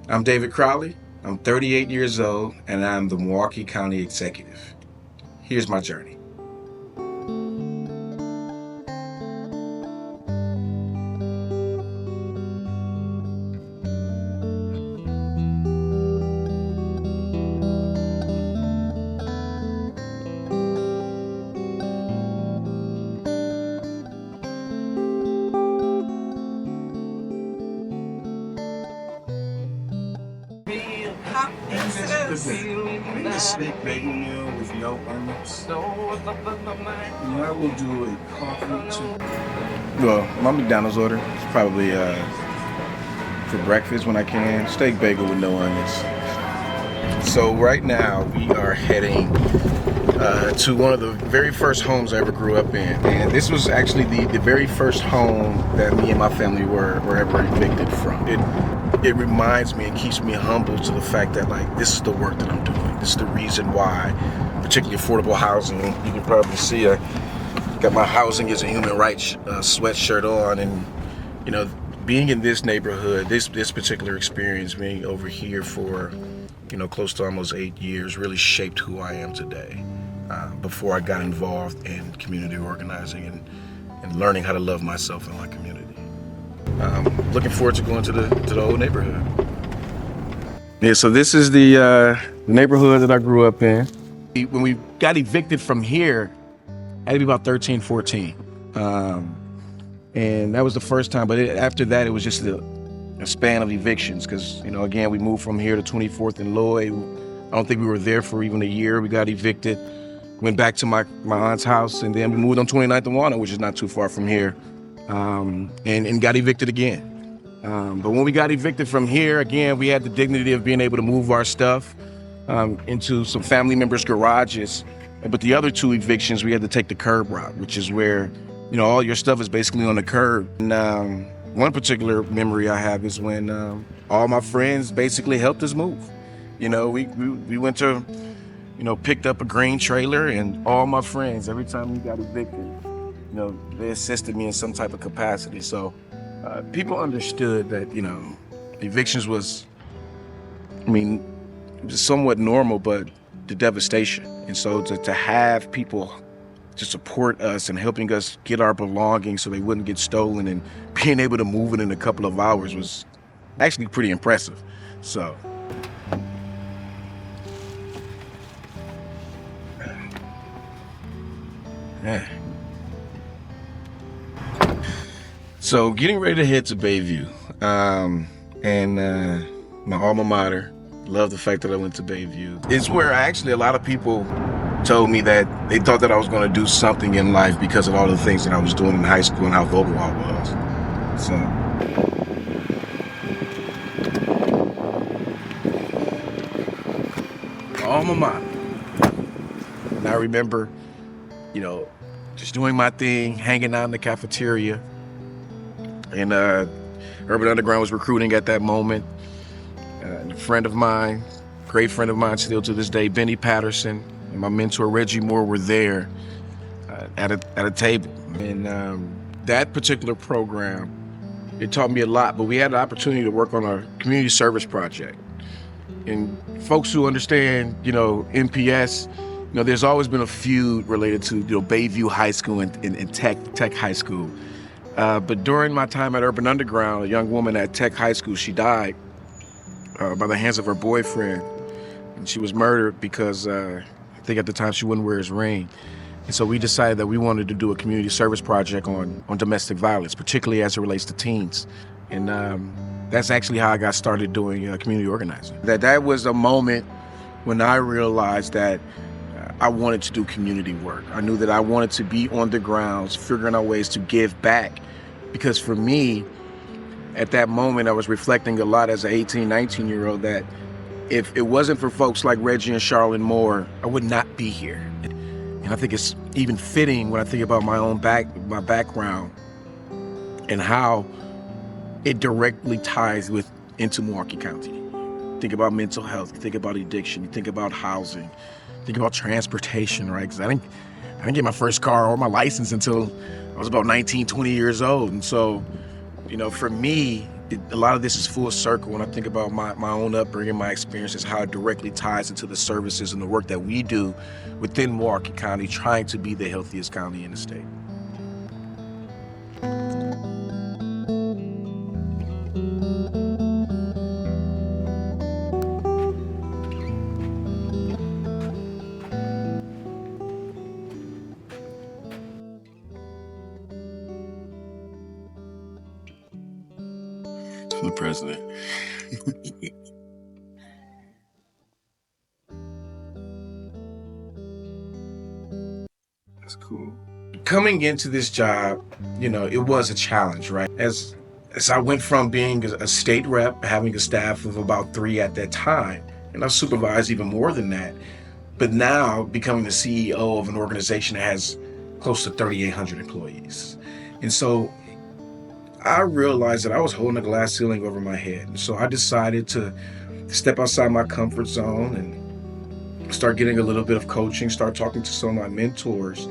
I'm David Crowley. I'm 38 years old, and I'm the Milwaukee County Executive. Here's my journey. The steak bagel meal with no onions. I will do a coffee too. Well, my McDonald's order is probably for breakfast when I can. Steak bagel with no onions. So right now we are heading to one of the very first homes I ever grew up in. And this was actually the very first home that me and my family were ever evicted from. It reminds me and keeps me humble to the fact that, like, this is the work that I'm doing. This is the reason why, particularly affordable housing. You can probably see I got my housing is a human rights sweatshirt on, and you know, being in this neighborhood, this particular experience, being over here for close to almost 8 years, really shaped who I am today. Before I got involved in community organizing and learning how to love myself and my community. Looking forward to going to the old neighborhood. Yeah, so this is the neighborhood that I grew up in. When we got evicted from here, I had to be about 13, 14. And that was the first time, but after that, it was just a span of evictions because, again, we moved from here to 24th and Lloyd. I don't think we were there for even a year. We got evicted, went back to my aunt's house, and then we moved on 29th and Walnut, which is not too far from here, and got evicted again. But when we got evicted from here, again, we had the dignity of being able to move our stuff into some family members' garages. But the other two evictions, we had to take the curb route, which is where, all your stuff is basically on the curb. And one particular memory I have is when all my friends basically helped us move. We went to, picked up a green trailer, and all my friends, every time we got evicted, they assisted me in some type of capacity. So people understood that, evictions was, it was somewhat normal, but the devastation. And so to have people to support us and helping us get our belongings so they wouldn't get stolen and being able to move it in a couple of hours was actually pretty impressive. So. Yeah. So getting ready to head to Bayview, and my alma mater, love the fact that I went to Bayview. It's where a lot of people told me that they thought that I was going to do something in life because of all the things that I was doing in high school and how vocal I was. So. Alma mater. And I remember, just doing my thing, hanging out in the cafeteria. And Urban Underground was recruiting at that moment. And a friend of mine, great friend of mine still to this day, Benny Patterson, and my mentor Reggie Moore were there at a table. And that particular program, it taught me a lot, but we had an opportunity to work on a community service project. And folks who understand, MPS, there's always been a feud related to, Bayview High School and Tech High School. But during my time at Urban Underground, a young woman at Tech High School, she died by the hands of her boyfriend. And she was murdered because I think at the time she wouldn't wear his ring. And so we decided that we wanted to do a community service project on domestic violence, particularly as it relates to teens. And that's actually how I got started doing community organizing. That was a moment when I realized that I wanted to do community work. I knew that I wanted to be on the grounds, figuring out ways to give back. Because for me, at that moment, I was reflecting a lot as an 18, 19-year-old that if it wasn't for folks like Reggie and Charlene Moore, I would not be here. And I think it's even fitting when I think about my own my background and how it directly ties into Milwaukee County. Think about mental health, think about addiction, think about housing, think about transportation, right? Because I didn't get my first car or my license until I was about 19, 20 years old. And so, for me, a lot of this is full circle when I think about my own upbringing, my experiences, how it directly ties into the services and the work that we do within Milwaukee County, trying to be the healthiest county in the state. For the president. That's cool. Coming into this job, it was a challenge, right? As I went from being a state rep, having a staff of about 3 at that time, and I supervised even more than that, but now becoming the CEO of an organization that has close to 3,800 employees. And so I realized that I was holding a glass ceiling over my head. And so I decided to step outside my comfort zone and start getting a little bit of coaching, start talking to some of my mentors.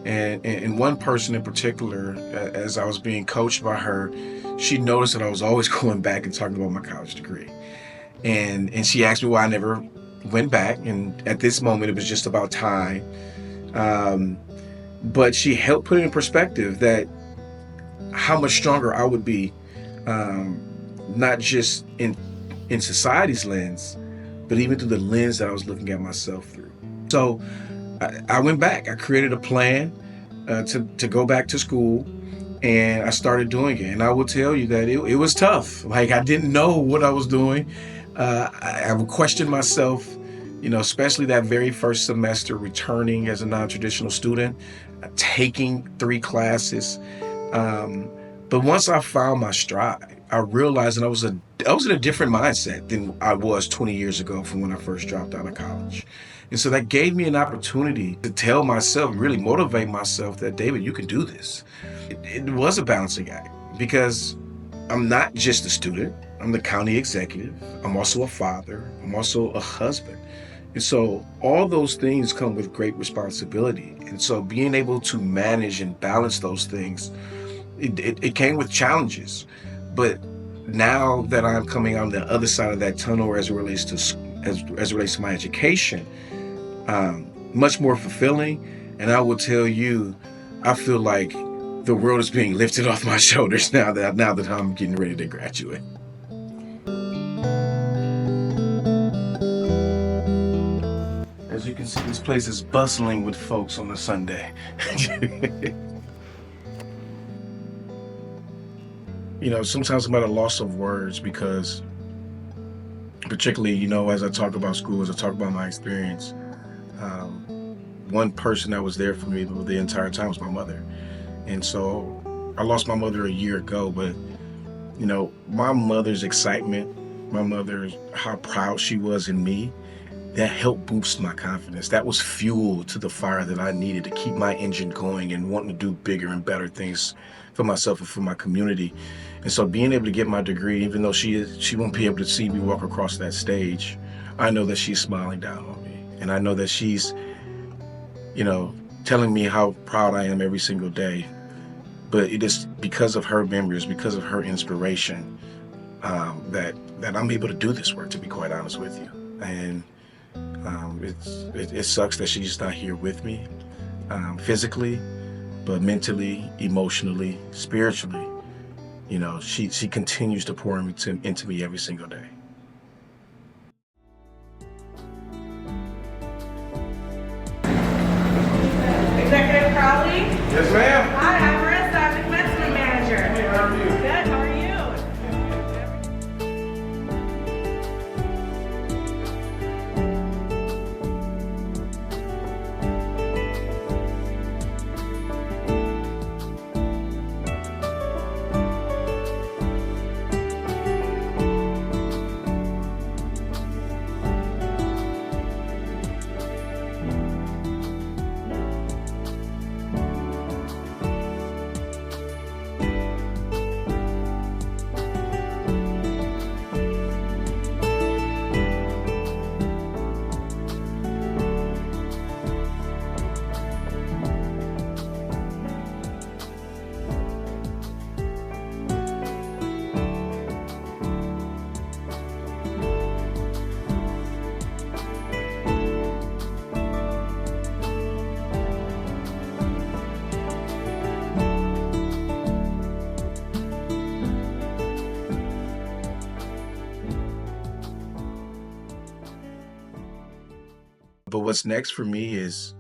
And one person in particular, as I was being coached by her, she noticed that I was always going back and talking about my college degree. And she asked me why I never went back. And at this moment, it was just about time. But she helped put it in perspective that how much stronger I would be, not just in society's lens, but even through the lens that I was looking at myself through. So I went back. I created a plan to go back to school, and I started doing it. And I will tell you that it was tough. Like, I didn't know what I was doing. I would question myself, especially that very first semester, returning as a non-traditional student, taking 3 classes. But once I found my stride, I realized that I was in a different mindset than I was 20 years ago from when I first dropped out of college. And so that gave me an opportunity to tell myself, really motivate myself that, David, you can do this. It was a balancing act because I'm not just a student. I'm the county executive. I'm also a father. I'm also a husband. And so all those things come with great responsibility. And so being able to manage and balance those things, it came with challenges. But now that I'm coming on the other side of that tunnel as it relates to my education, much more fulfilling. And I will tell you, I feel like the world is being lifted off my shoulders now that I'm getting ready to graduate. As you can see, this place is bustling with folks on a Sunday. Sometimes I'm at a loss of words because, particularly, as I talk about school, as I talk about my experience, one person that was there for me the entire time was my mother. And so I lost my mother a year ago, but, my mother's excitement, my mother's, how proud she was in me, that helped boost my confidence. That was fuel to the fire that I needed to keep my engine going and wanting to do bigger and better things for myself and for my community. And so being able to get my degree, even though she won't be able to see me walk across that stage, I know that she's smiling down on me. And I know that she's, telling me how proud I am every single day. But it is because of her memories, because of her inspiration, that I'm able to do this work, to be quite honest with you. And it sucks that she's not here with me physically, but mentally, emotionally, spiritually, she continues to pour into me every single day. Executive Crowley? Yes, ma'am. Hi, I'm Marissa. I'm the commencement manager. Hey, how are you? Good, how are you? But what's next for me is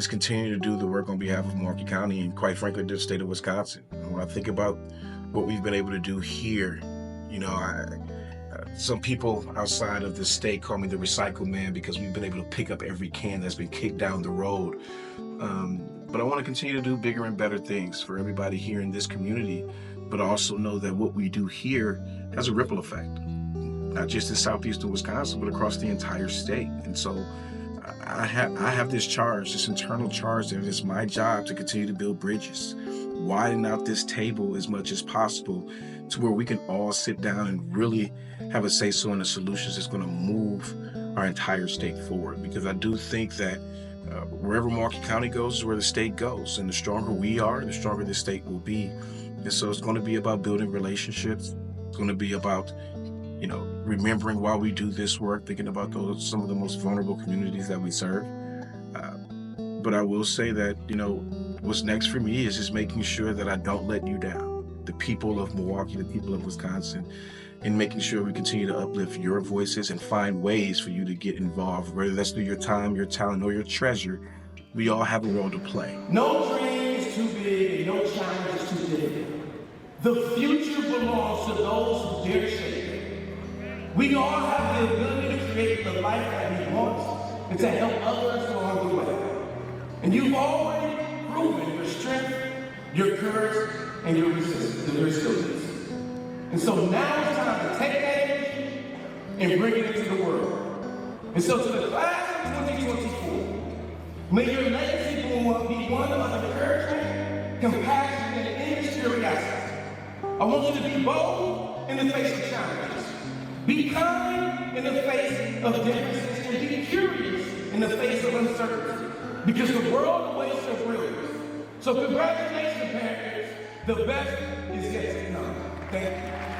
continuing to do the work on behalf of Milwaukee County and, quite frankly, the state of Wisconsin. And when I think about what we've been able to do here, some people outside of the state call me the recycle man because we've been able to pick up every can that's been kicked down the road. But I want to continue to do bigger and better things for everybody here in this community, but also know that what we do here has a ripple effect, not just in southeastern Wisconsin, but across the entire state. And so I have this charge, this internal charge, that it's my job to continue to build bridges, widen out this table as much as possible to where we can all sit down and really have a say-so in the solutions that's going to move our entire state forward. Because I do think that wherever Milwaukee County goes is where the state goes. And the stronger we are, the stronger the state will be. And so it's going to be about building relationships. It's going to be about remembering while we do this work, thinking about some of the most vulnerable communities that we serve. But I will say that, what's next for me is just making sure that I don't let you down, the people of Milwaukee, the people of Wisconsin, and making sure we continue to uplift your voices and find ways for you to get involved, whether that's through your time, your talent, or your treasure. We all have a role to play. No dream is too big and no challenge is too big. The future belongs to those who dare shape it. We all have the ability to create the life that we want and to help others along the way. And you've already proven your strength, your courage, and your resilience. And so now it's time to take that energy and bring it into the world. And so to the class of 2024, may your legacy be one of encouragement, compassion, and endless curiosity. I want you to be bold in the face of challenges. Be kind in the face of differences, and be curious in the face of uncertainty. Because the world awaits your brilliance. So congratulations, parents. The best is yet to come. Thank you.